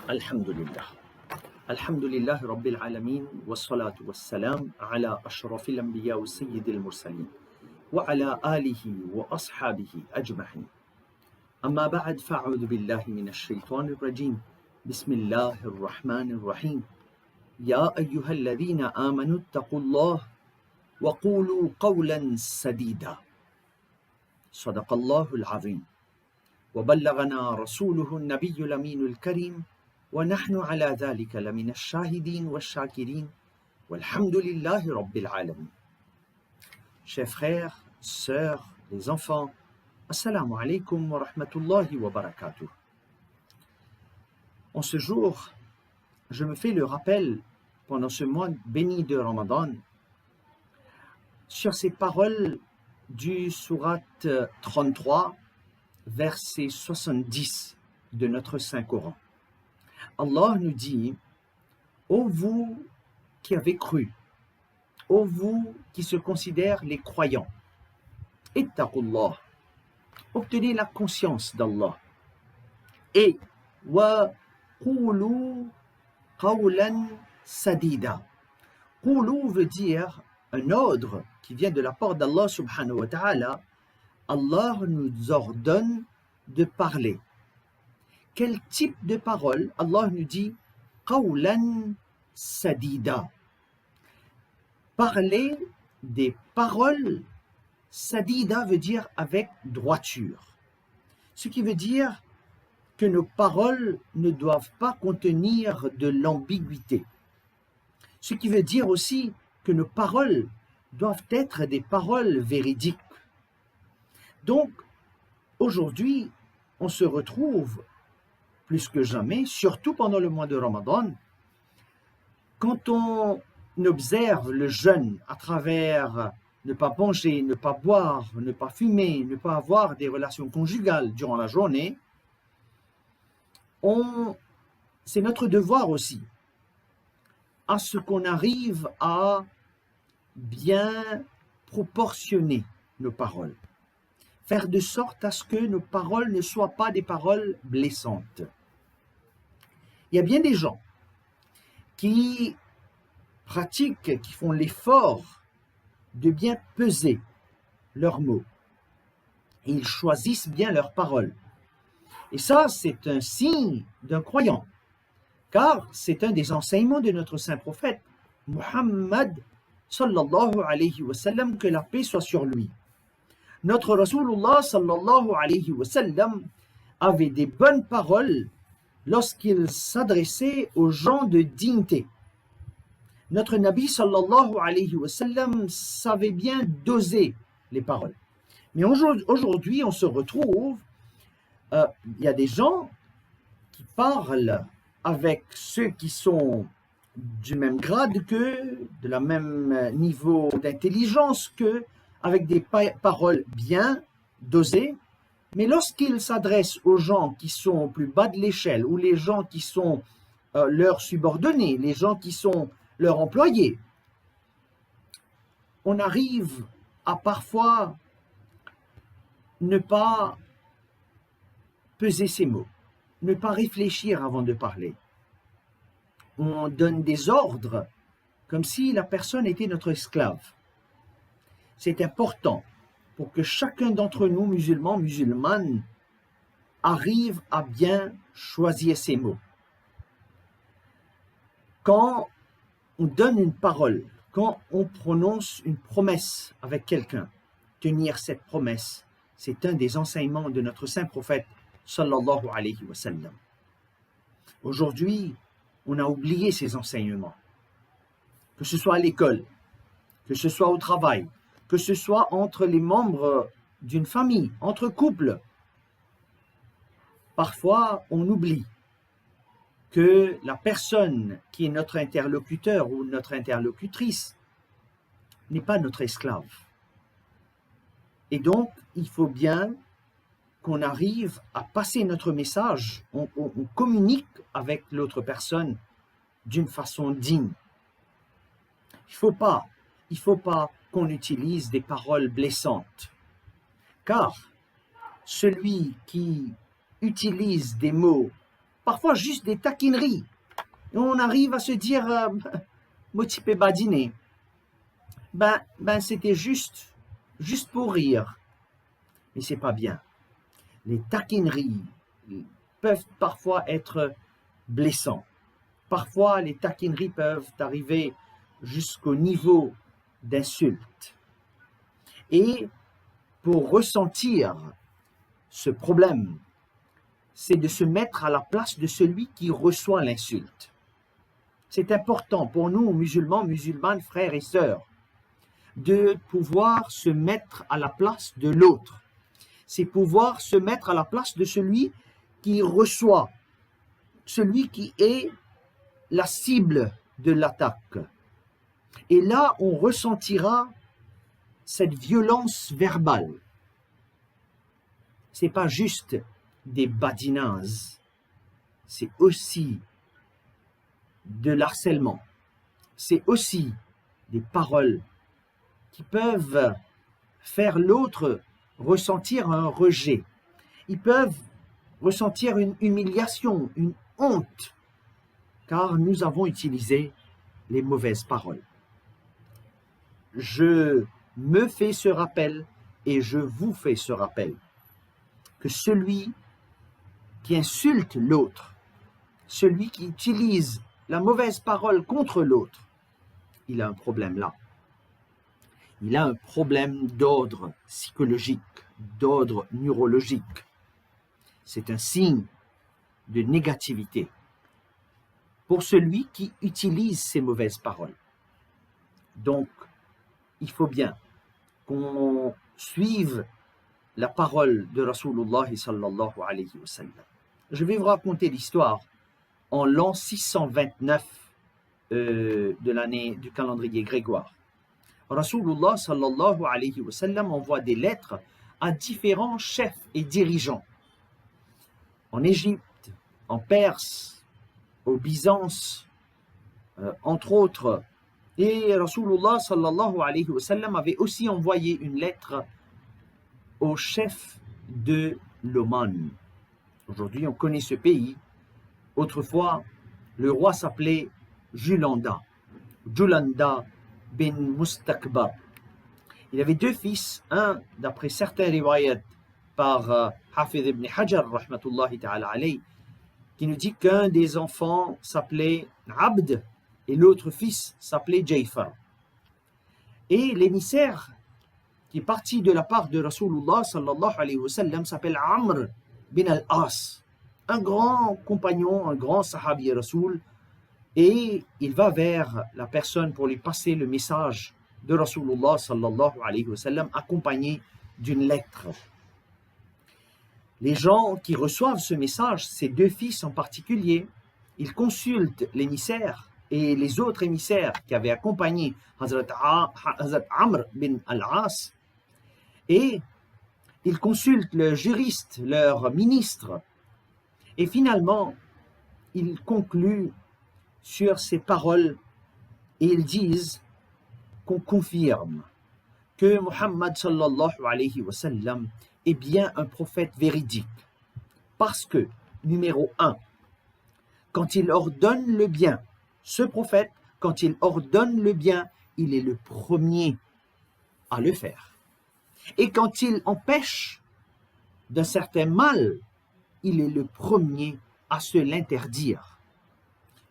الحمد لله الحمد لله رب العالمين والصلاة والسلام على أشرف الأنبياء والسيد المرسلين وعلى آله وأصحابه أجمعين أما بعد فأعوذ بالله من الشيطان الرجيم بسم الله الرحمن الرحيم يا أيها الذين آمنوا اتقوا الله وقولوا قولا سديدا صدق الله العظيم وبلغنا رسوله النبي الأمين الكريم ونحن على ذلك لمن الشاهدين والشاكرين والحمد لله رب العالمين. Chers frères, sœurs, les enfants, assalamu alaikum wa rahmatullahi wa barakatuh. En ce jour, je me fais le rappel pendant ce mois béni de Ramadan sur ces paroles du sourate 33, verset 70 de notre Saint-Coran. Allah nous dit « Ô vous qui avez cru, ô vous qui se considèrent les croyants, ittaqullah, obtenez la conscience d'Allah et wa qulu qawlan sadida ». Qulu veut dire un ordre qui vient de la part d'Allah subhanahu wa ta'ala. Allah nous ordonne de parler. Quel type de parole? Allah nous dit qawlan sadida. Parler des paroles, sadida veut dire avec droiture. Ce qui veut dire que nos paroles ne doivent pas contenir de l'ambiguïté. Ce qui veut dire aussi que nos paroles doivent être des paroles véridiques. Donc, aujourd'hui, on se retrouve plus que jamais, surtout pendant le mois de Ramadan, quand on observe le jeûne à travers ne pas manger, ne pas boire, ne pas fumer, ne pas avoir des relations conjugales durant la journée, c'est notre devoir aussi à ce qu'on arrive à bien proportionner nos paroles. Faire de sorte à ce que nos paroles ne soient pas des paroles blessantes. Il y a bien des gens qui pratiquent, qui font l'effort de bien peser leurs mots. Et ils choisissent bien leurs paroles. Et ça, c'est un signe d'un croyant, car c'est un des enseignements de notre saint prophète, Muhammad sallallahu alayhi wa sallam, que la paix soit sur lui. Notre Rasulullah sallallahu alayhi wa sallam avait des bonnes paroles lorsqu'il s'adressait aux gens de dignité. Notre Nabi sallallahu alayhi wa sallam savait bien doser les paroles. Mais aujourd'hui, on se retrouve, il y a des gens qui parlent avec ceux qui sont du même grade qu'eux, de la même niveau d'intelligence qu'eux, avec des paroles bien dosées, mais lorsqu'ils s'adressent aux gens qui sont au plus bas de l'échelle, ou les gens qui sont leurs subordonnés, les gens qui sont leurs employés, on arrive à parfois ne pas peser ses mots, ne pas réfléchir avant de parler. On donne des ordres comme si la personne était notre esclave. C'est important pour que chacun d'entre nous, musulmans, musulmanes, arrive à bien choisir ses mots. Quand on donne une parole, quand on prononce une promesse avec quelqu'un, tenir cette promesse, c'est un des enseignements de notre saint prophète, sallallahu alayhi wa sallam. Aujourd'hui, on a oublié ces enseignements. Que ce soit à l'école, que ce soit au travail, que ce soit entre les membres d'une famille, entre couples. Parfois, on oublie que la personne qui est notre interlocuteur ou notre interlocutrice n'est pas notre esclave. Et donc, il faut bien qu'on arrive à passer notre message, on communique avec l'autre personne d'une façon digne. Il ne faut pas qu'on utilise des paroles blessantes, car celui qui utilise des mots parfois juste des taquineries. Et on arrive à se dire, motivé badiner. C'était juste pour rire. Mais c'est pas bien. Les taquineries peuvent parfois être blessants. Parfois, les taquineries peuvent arriver jusqu'au niveau d'insultes. Et pour ressentir ce problème, c'est de se mettre à la place de celui qui reçoit l'insulte. C'est important pour nous, musulmans, musulmanes, frères et sœurs, de pouvoir se mettre à la place de l'autre. C'est pouvoir se mettre à la place de celui qui reçoit, celui qui est la cible de l'attaque. Et là, on ressentira cette violence verbale. C'est pas juste des badinades, c'est aussi de l'harcèlement. C'est aussi des paroles qui peuvent faire l'autre ressentir un rejet. Ils peuvent ressentir une humiliation, une honte, car nous avons utilisé les mauvaises paroles. Je me fais ce rappel et je vous fais ce rappel que celui qui insulte l'autre, celui qui utilise la mauvaise parole contre l'autre, il a un problème là. Il a un problème d'ordre psychologique, d'ordre neurologique. C'est un signe de négativité pour celui qui utilise ces mauvaises paroles. Donc, il faut bien qu'on suive la parole de Rasulullah sallallahu alayhi wa sallam. Je vais vous raconter l'histoire en l'an 629 de l'année du calendrier grégoire. Rasulullah sallallahu alayhi wa sallam envoie des lettres à différents chefs et dirigeants en Égypte, en Perse, au Byzance, entre autres. Et Rasulullah sallallahu alayhi wa sallam avait aussi envoyé une lettre au chef de l'Oman. Aujourd'hui, on connaît ce pays. Autrefois, le roi s'appelait Julanda bin Mustakbar. Il avait deux fils, un, d'après certains riwayat, par Hafid ibn Hajar, rahmatullahi ta'ala alayhi, qui nous dit qu'un des enfants s'appelait Abd et l'autre fils s'appelait Jayfar. Et l'émissaire qui est parti de la part de Rasulullah sallallahu alayhi wa sallam s'appelle Amr bin al-As, un grand compagnon, un grand sahabi Rasoul, et il va vers la personne pour lui passer le message de Rasulullah sallallahu alayhi wa sallam accompagné d'une lettre. Les gens qui reçoivent ce message, ces deux fils en particulier, ils consultent l'émissaire et les autres émissaires qui avaient accompagné Hazrat Amr bin al-As, et ils consultent le juriste, leur ministre, et finalement, ils concluent sur ces paroles et ils disent qu'on confirme que Muhammad sallallahu alayhi wa sallam est bien un prophète véridique. Parce que, numéro 1, quand il ordonne le bien, ce prophète, quand il ordonne le bien, il est le premier à le faire. Et quand il empêche d'un certain mal, il est le premier à se l'interdire.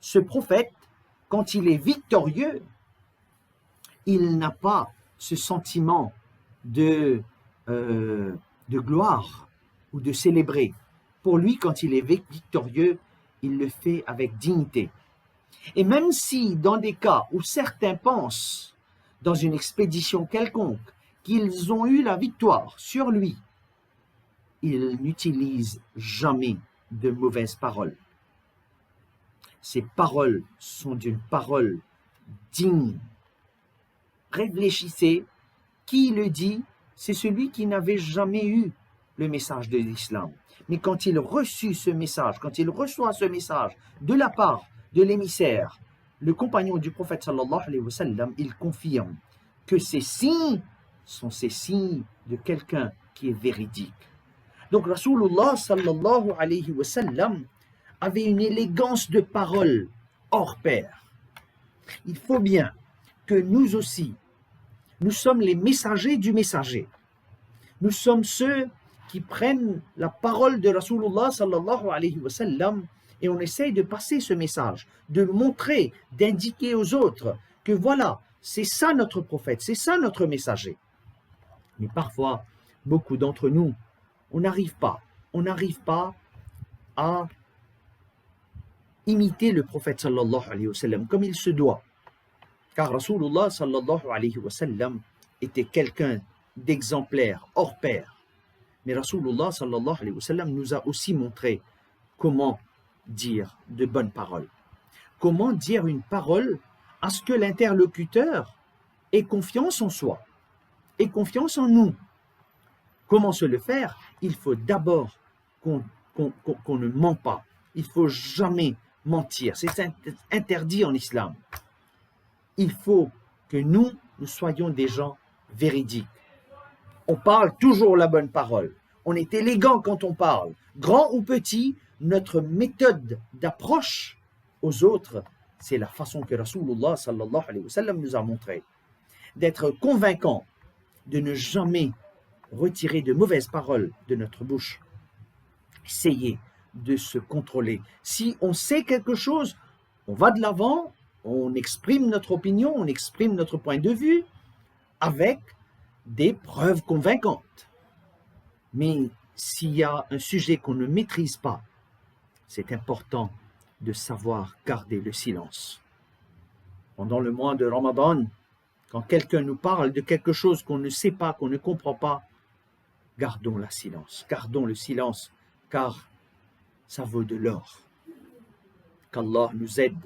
Ce prophète, quand il est victorieux, il n'a pas ce sentiment de gloire ou de célébrer. Pour lui, quand il est victorieux, il le fait avec dignité. Et même si, dans des cas où certains pensent, dans une expédition quelconque, qu'ils ont eu la victoire sur lui, il n'utilise jamais de mauvaises paroles. Ces paroles sont d'une parole digne. Réfléchissez, qui le dit? C'est celui qui n'avait jamais eu le message de l'islam. Mais quand il reçut ce message, quand il reçoit ce message de la part de l'émissaire, le compagnon du prophète sallallahu alayhi wa sallam, il confirme que ces signes sont ces signes de quelqu'un qui est véridique. Donc Rasulullah sallallahu alayhi wa sallam avait une élégance de parole hors pair. Il faut bien que nous aussi, nous sommes les messagers du messager. Nous sommes ceux qui prennent la parole de Rasulullah sallallahu alayhi wa sallam et on essaye de passer ce message, de montrer, d'indiquer aux autres que voilà, c'est ça notre prophète, c'est ça notre messager. Mais parfois, beaucoup d'entre nous, on n'arrive pas à imiter le prophète sallallahu alayhi wa sallam comme il se doit. Car Rasulullah sallallahu alayhi wa sallam était quelqu'un d'exemplaire, hors pair. Mais Rasulullah sallallahu alayhi wa sallam nous a aussi montré comment dire de bonnes paroles. Comment dire une parole à ce que l'interlocuteur ait confiance en soi, ait confiance en nous. Comment se le faire? Il faut d'abord qu'on ne ment pas. Il ne faut jamais mentir. C'est interdit en islam. Il faut que nous soyons des gens véridiques. On parle toujours la bonne parole. On est élégant quand on parle. Grand ou petit, notre méthode d'approche aux autres, c'est la façon que Rasulullah sallallahu alayhi wa sallam nous a montré. D'être convaincant, de ne jamais retirer de mauvaises paroles de notre bouche. Essayez de se contrôler. Si on sait quelque chose, on va de l'avant, on exprime notre opinion, on exprime notre point de vue avec des preuves convaincantes. Mais s'il y a un sujet qu'on ne maîtrise pas, c'est important de savoir garder le silence. Pendant le mois de Ramadan, quand quelqu'un nous parle de quelque chose qu'on ne sait pas, qu'on ne comprend pas, gardons le silence, car ça vaut de l'or. Qu'Allah nous aide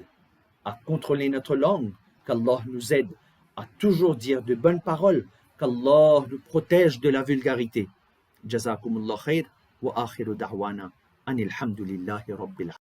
à contrôler notre langue, qu'Allah nous aide à toujours dire de bonnes paroles, qu'Allah nous protège de la vulgarité. Jazakumullah khair wa akhiru da'wana anil hamdulillahi rabbil alamin.